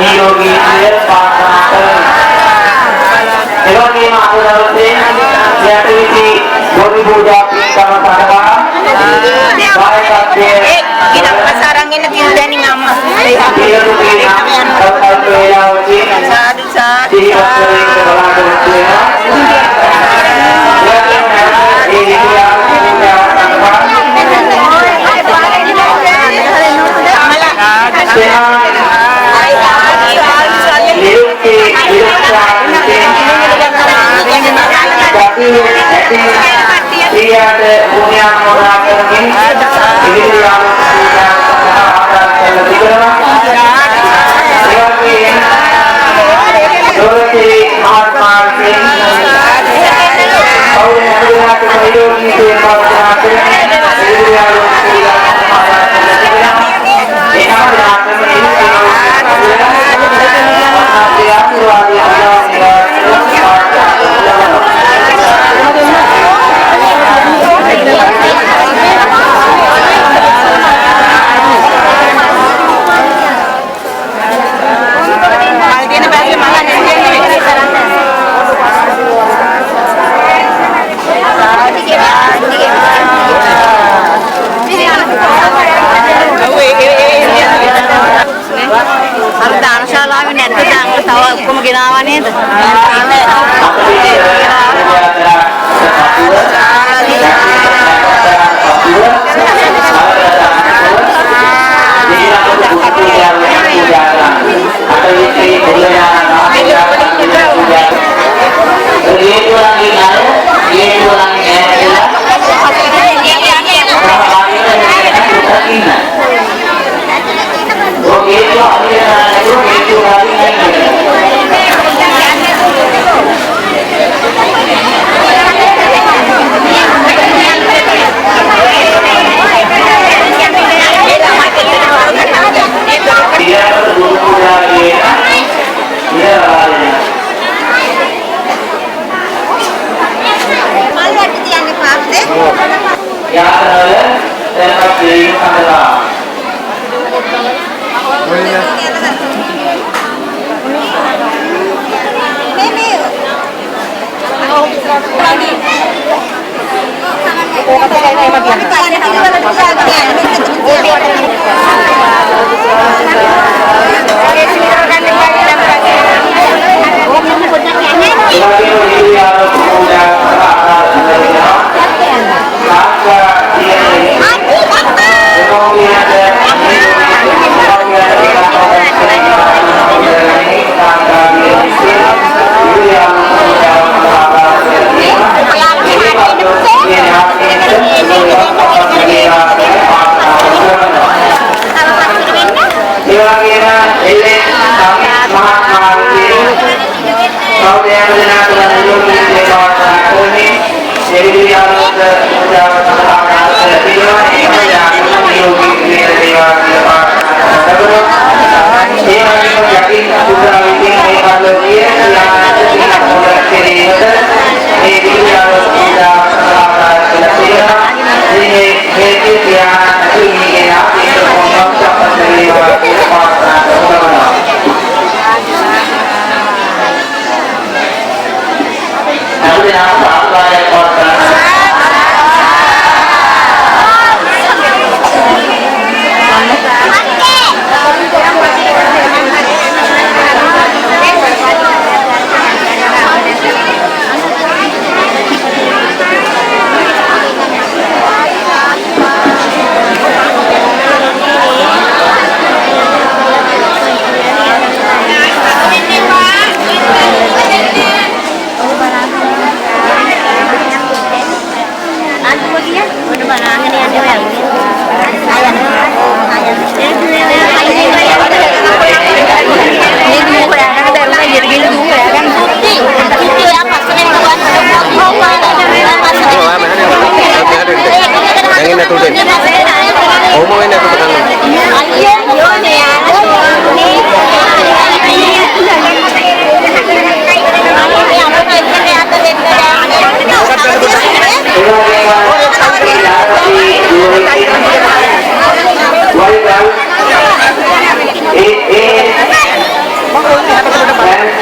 නිරෝගී සුවය ප්‍රාර්ථනා කරමි. එවැගේම අද දවසේ යටවිසි බෝධි පූජා පින්කම සඳහා දායකත්වයේ අරන් එන්න තියෙන දැනින් අම්මා. සාදු සාදු.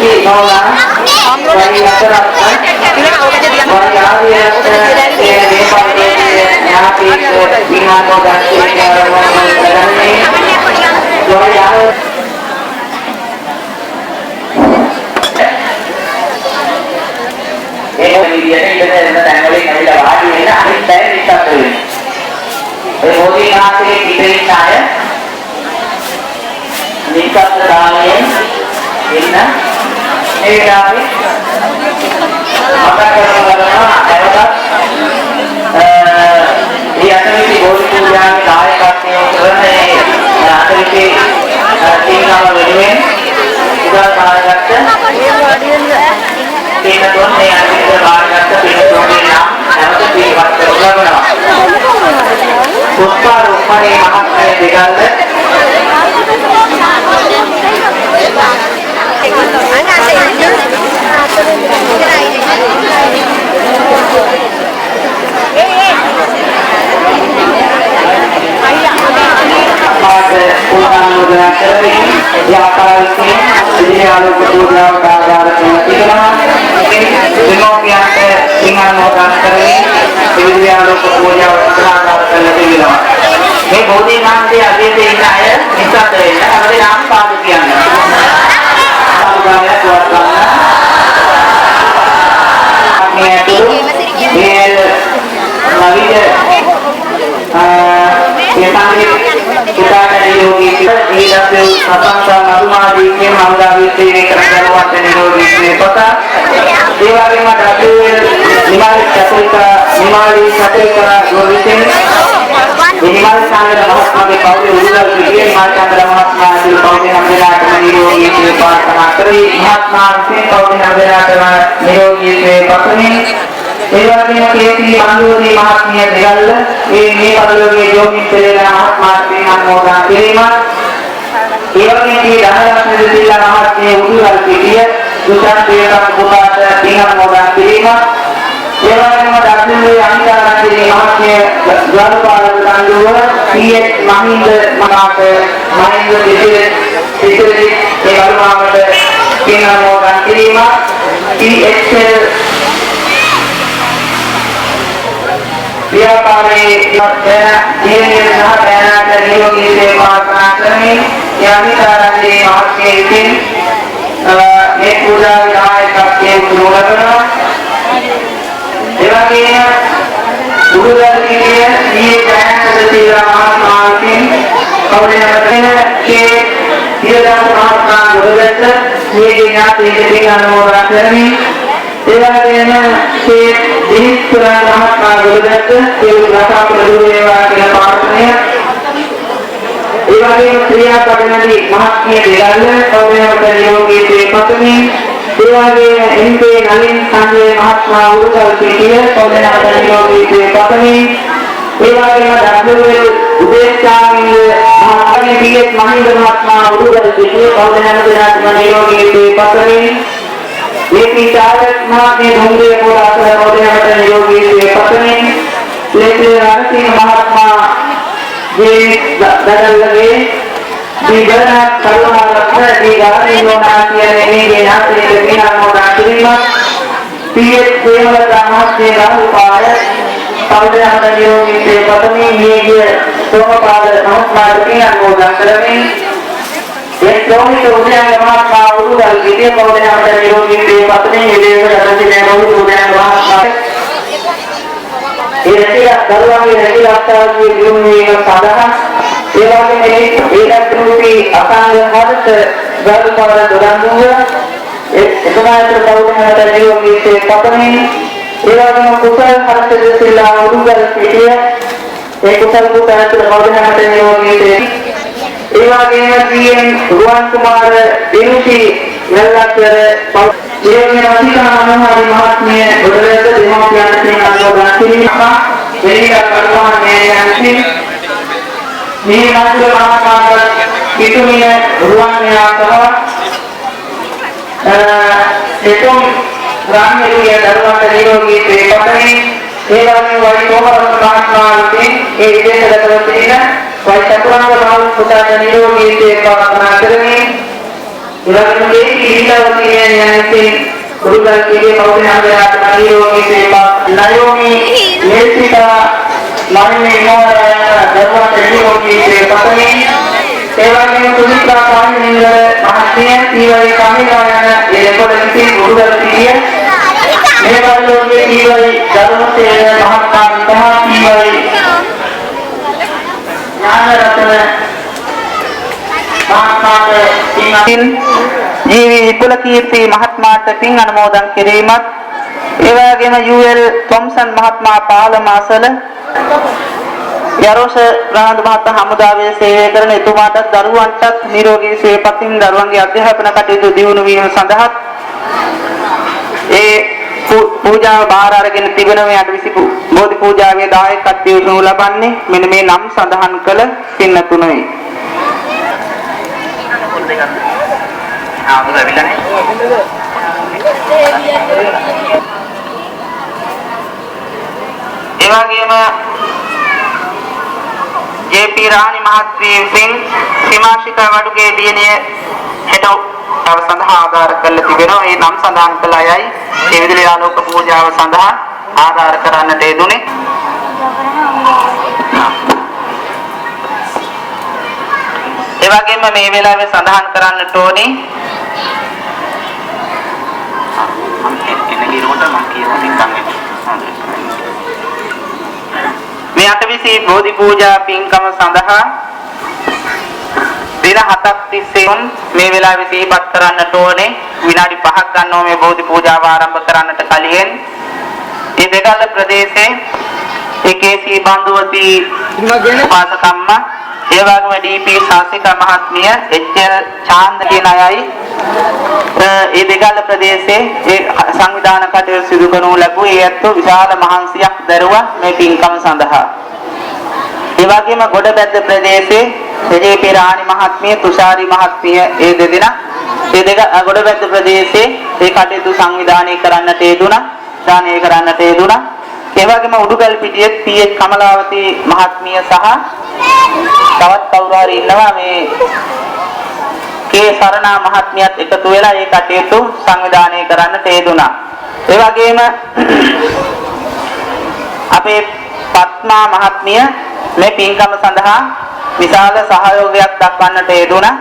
Sulawesi Nona dari Masyarakat Puspa Rukmani Mahatmya Digala මේ බෝධි නාමයේ අධිතේ ඉන්න අය නිසද්ද වෙන්න අපේ නාම පාද කියන්න. සාදුකාරයක් වත් ගන්න. මේ නවිද යෝගී ඊළඟ සසංග අනුමාදී කියන අනුදාවිතේ කරනවත් නිරෝධී පොත ඒ වගේම W Nimali සතේක ගෝවිතෙන් Minimal Chandra Mahatma के पौधे उड़कर बिजली माल Chandra Mahatma के पौधे नंबेरा निरोगी से प्रार्थना करी महात्मा से पौधे नंबेरा निरोगी से पत्नी एवं केसी मानवरी महात्मा दिगल ये नेपल्लोगे योगी तेरा महात्मा से अनमोदा केरीमा एवं की धनरत्न जिला महात्मा उड़कर बिजली दूसरा तेरा बुलात दिगल मोदा केरीमा एवं दार्जिलिंग अंतरा के महात्मा ज्वालपाल गांधीवर पीएच महिंद्र मनाक महिंद्र दिशे एवं मामले किन्ना मोगा किरीमा पीएचएल व्यापारी ये नहा बैना नियोगी से प्रार्थना करनी यानी ताराजी महात्मा दिन एक पूजा विधायक के उन्नोलना एवं गुरुदर के लिए ये जैन सदस्य महात्मा सिंह और के तीर्थदास महात्मा गुरुदर ये ज्ञाति के अनुभव करनी एवं के दीपपुरा महात्मा गुरुदर के रखा प्रभुदेवा के प्रार्थना एवं क्रिया पढ़ने महात्मा दिगल और योगी से पत्नी देवागे इनके नवीन संजय महात्मा उड़कर पीटिए पौधे नाटक योगी से पत्नी देवागे दादुवे उदेशांग महात्मा पीएच महिंद्र महात्मा उड़कर पीटिए पौधे नाटक योगी से पत्नी ये चारक महात्मा धुंगे पूरा पौधे नाटक योगी से पत्नी लेकिन राजसिंह महात्मा ये ददल लगे Dibana kalau malamnya di dalam Indonesia ini dinasti dengan modal terima, tiap sekolah tamat dengan upaya pada yang terjadi di petani media semua pada tamat dengan modal terima. Ekonomi kemudian tamat mahu dan kita pada yang terjadi di petani media adalah dengan kemudian tamat. Ini tidak dalam ini tidak terjadi di dunia sahaja. एवं मेरे रूपी असांग हर्ष गर्भ पर दुरांगुआ इतना प्रभाव योगी से पत्नी एवं कुशल हर्ष जिला उड़कर पीटिए एक कुशल कुशल प्रभाव योगी से एवं भगवान कुमार दिनुषी नल्लाकर एवं अधिका मनोहरी महात्म्य बुद्धलेश दिमाग सिंह गांधी मेरी कर्मा में ini masuk masyarakat itu punya ruang yang apa? Itu ruang itu ya dalam teknologi ini. Ini wali kota masyarakat ini ada terus ini. Wali satuan kalau kita teknologi ini apa? Ini ඉලක්කයේ ඊළඟට යන්නේ උරුගල් කීයේ කවුරුන් අඳුරාට මනියෝගේ සේවා නයෝමි මේසිතා මන්නේ නෝරයන දරුවා දෙවියෝගේ සේපතනේ සේවාවේ සුනිත්‍රා පාණිනිල මහත්මිය ඊවයි කමිලායන එලකොලෙති උරුගල් කීයේ මේ වගේ ඊවයි ධර්මසේ මහත්මා විතහා ඊවයි ඥානරත්න මහත්මාට ජීවි විපුල කීර්ති මහත්මාට පින් අනුමෝදන් කිරීමත් ඒ වගේම UL තොම්සන් මහත්මයා පාලමාසල යරෝෂ රාන්දු මහතා හමුදාවේ සේවය කරන එතුමාටත් දරුවන්ටත් නිරෝගී සුවපතින් දරුවන්ගේ අධ්‍යාපන කටයුතු දියුණු වීම සඳහා ඒ පූජාව බාර අරගෙන තිබෙන මේ 820 බෝධි පූජාවේ දායකත්වය උණු ලබන්නේ මෙන්න මේ නම් සඳහන් කළ පින්නතුණයි. ඒ වගේම ජේ.පී. රාණි මහත්මිය විසින් සීමාශිකා වඩුගේ දියණිය හෙට සඳහා ආධාර කළ තිබෙනවා. මේ නම් සඳහන් කළ අයයි මේ විදුලි ආලෝක පූජාව සඳහා ආධාර කරන්නට යෙදුනේ. ඒ වගේම මේ වෙලාවේ සඳහන් කරන්නට ඕනේ මේ 820 බෝධි පූජා පින්කම සඳහා දින 7ක් තිස්සේ මේ වෙලාවේ සිහිපත් කරන්නට ඕනේ. විනාඩි 5ක් ගන්නවා මේ බෝධි පූජාව ආරම්භ කරන්නට කලින්. මේ දෙගල්ල ප්‍රදේශයේ ඒකේසී බන්දුවති පාසකම්ම ඒ වගේම ඩී.පී. ශාසිකා මහත්මිය එච්.එල්. චාන්ද කියන අයයි ඒ දෙගල්ල ප්‍රදේශයේ ඒ සංවිධාන කටයුතු සිදු කරනු ලැබුවේ ඒ ඇත්තෝ විශාල මහන්සියක් දරුවා මේ පින්කම සඳහා. ඒ වගේම ගොඩබැද්ද ප්‍රදේශයේ ජේ.පී. රාණි මහත්මිය තුෂාරි මහත්මිය ඒ දෙදෙනා ඒ දෙක ගොඩබැද්ද ප්‍රදේශයේ ඒ කටයුතු සංවිධානය කරන්නට යෙදුණා. දානය කරන්නට යෙදුණා. ඒ වගේම උඩුගල් පිටියේ පී.එච්. කමලාවති මහත්මිය සහ තවත් කවුරු හරි ඉන්නවා මේ කේ සරණා මහත්මියත් එකතු වෙලා මේ කටයුතු සංවිධානය කරන්නට යෙදුණා. ඒ වගේම අපේ පත්මා මහත්මිය මේ පින්කම සඳහා විශාල සහයෝගයක් දක්වන්නට යෙදුණා.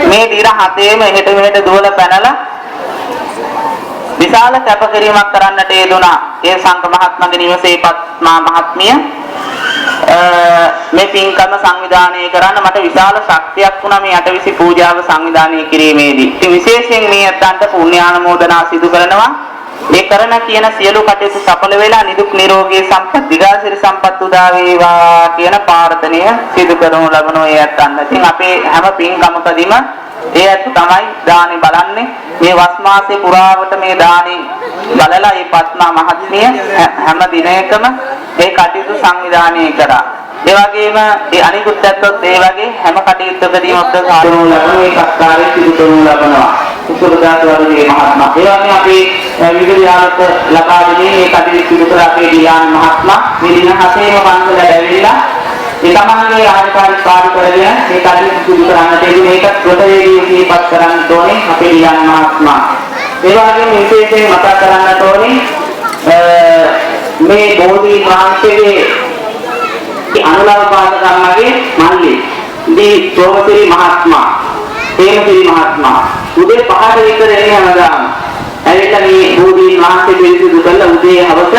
මේ දින 7ේම එහෙට මෙහෙට දුවලා පැනලා විශාල කැපකිරීමක් කරන්නට යෙදුණා. ඒ සංඝ මහත්මගේ නිවසේ පත්මා මහත්මිය මේ පින්කම සංවිධානය කරන්න මට විශාල ශක්තියක් වුණා මේ 820 පූජාව සංවිධානය කිරීමේදී. ඉතින් විශේෂයෙන් මේ අතන්ට පුණ්‍යානුමෝදනා සිදු කරනවා. මේ කරන කියන සියලු කටයුතු සඵල වෙලා නිදුක් නිරෝගී සම්පත් දිගාසිරි සම්පත් උදා වේවා කියන ප්‍රාර්ථනය සිදු කරනු ලබනවා ඒ අතන්ට. ඉතින් අපේ හැම පින්කමකදීම ඒ ඇත්ත තමයි දානේ බලන්නේ. මේ වස් මාසේ පුරාවට මේ දානේ බලලා මේ පත්මා මහත්මිය හැම දිනයකම ඒ කටයුතු සංවිධානය කරා. ඒ වගේම ඒ අනිකුත් ඇත්තොත් ඒ වගේ හැම කටයුත්තකදීම අපිට සාධනු ලබන මේ සත්කාරය සිදු කරනු ලබනවා. උසුරුදාස වරුගේ මහත්මයා. ඒ වගේම අපි විදුලි ආලෝක ලබා දෙන්නේ මේ කටයුතු සිදු කර අපේ දියාන් මහත්මයා මේ දින 7ේම පන්සලට ඇවිල්ලා ඒ තමන්ගේ ආධිකාරික කාර්ය කරගෙන මේ කටයුතු සිදු කරන්නට ඉන්නේ මේක ප්‍රොටේදී සිහිපත් කරන්න ඕනේ අපේ දියාන් මහත්මයා. ඒ වගේම විශේෂයෙන් මතක් කරන්නට ඕනේ මේ බෝධි වහන්සේගේ අනුලව පාදකම්මගේ මල්ලි දී සෝමසිරි මහත්මයා හේමසිරි මහත්මයා උදේ 5ට විතර එන්නේ හැමදාම. ඇවිල්ලා මේ බෝධි වහන්සේ පිළිසිදු කළා උදේ හවස.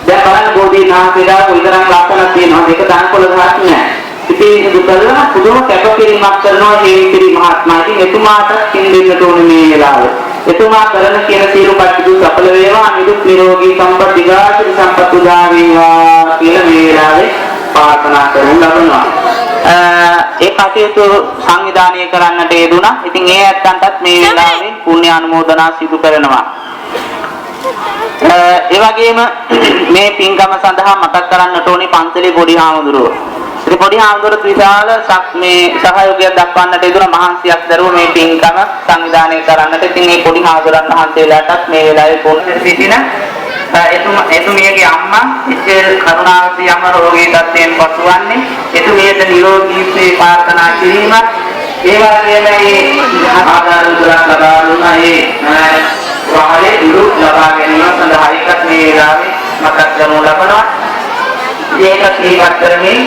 දැන් බලන්න බෝධි වහන්සේලා කොයිතරම් ලක්ෂණ තියෙනවද ඒක දානකොළ ගහක් නෑ. ඉතින් සිදු කළා පුදුම කැපකිරීමක් කරනවා හේමසිරි මහත්මයා. ඉතින් එතුමාට කින්දෙන්නට ඕනේ මේ වෙලාවේ. එතුමා කරන කියන සියලු කටයුතු සඵල වේවා නිදුක් නිරෝගී සම්පත් දිගාසිරි සම්පත් උදා වේවා කියලා මේ වෙලාවේ ප්‍රාර්ථනා කරමු ලබනවා. ඒ කටයුතු සංවිධානය කරන්නට යෙදුණා. ඉතින් ඒ ඇත්තන්ටත් මේ වෙලාවේ පුණ්‍ය අනුමෝදනා සිදු කරනවා. ඒ වගේම මේ පින්කම සඳහා මතක් කරන්නට ඕනේ පන්සලේ පොඩි හාමුදුරුවෝ. ඉතින් පොඩි හාමුදුරුවෝ විශාල මේ සහයෝගයක් දක්වන්නට යෙදුණා මහන්සියක් දරුව මේ පින්කම සංවිධානය කරන්නට. ඉතින් මේ පොඩි හාමුදුරන් වහන්සේලාටත් මේ වෙලාවේ පොණ්‍ය සිටින එතුමියගේ අම්මා එච්.එල්. කරුණාවති අම්ම රෝගී තත්ත්වයෙන් පසුවන්නේ එතුමියට නිරෝගී සේ ප්‍රාර්ථනා කිරීමත් ඒ වගේම මේ ආදාර ලබා දුන්නා. ඒ වහලේ දුරු ලබා ගැනීම සඳහා එකක් මේ වෙලාවේ මතක් කරනු ලබනවා. ඒක තීවත් කරමින්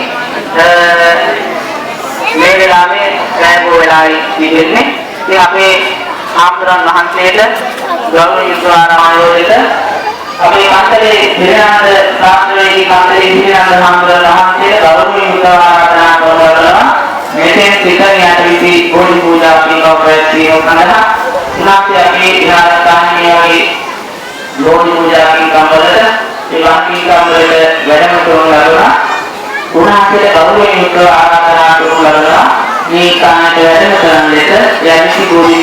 මේ වෙලාවේ ලැබෝ වෙලාවේ ඉන්නේ. ඉතින් අපේ ආම්තරන් වහන්සේට ගෞරවනීය ආරාමයේද අපේ කන්දලේ දිනනන්ද සාස්ත්‍රයේ කන්දලේ දිනනන්ද ආම්තරන් වහන්සේට ගෞරවනීය ආරාධනා කරනවා. මෙතෙන් සිතනියට විසි බෝධි පූජා පිළිවෙල සඳහා උනාසේ අපේ විහාරස්ථානයේ බෝධි පූජා පිළිවෙලට ඒ වාක්‍යීකම් වලට වැඩම කරන ලබනවා. උනාසේ ගෞරවනීය ආරාධනා කරන ලබනවා. මේ කාණ්ඩ වැඩම කරන ලෙස යම්සි බෝධි